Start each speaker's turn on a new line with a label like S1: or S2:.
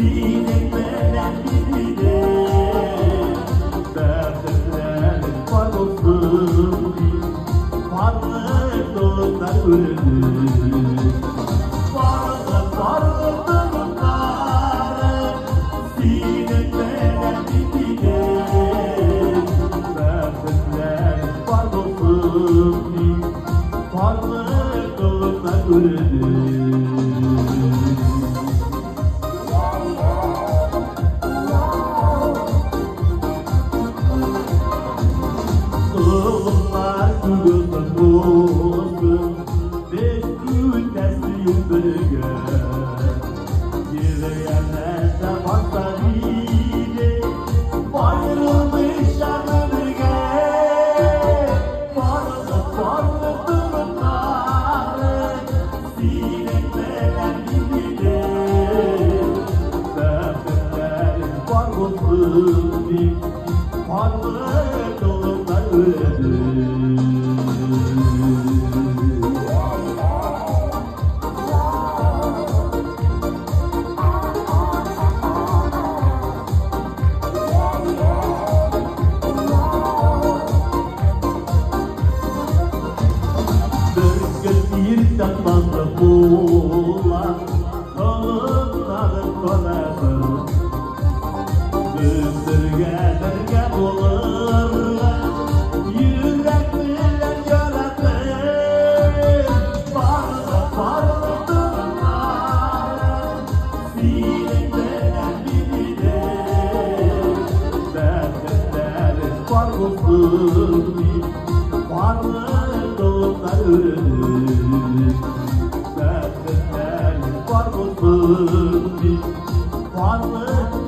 S1: sinekmeden birine dertler var olsun varlık doluklar ölür varlık doluklar sinekmeden birine dertler var olsun varlık doluklar ölür. Kullar kırılsın olsun Meskul teslim bölge Yürüyenlerde varsa biri Ayrılmış yanılge Varlık durumları sinekmeden birine Dertler var olsun varlık doluklar ölür. Bir tatmazda bulan Dolukların konadır Büzdürgelerge bulur Yürek bilen yaratır Varlık durumlar sinekmeden birine Dertler var olsun varlık doluklar ölür Dertler var olsun varlık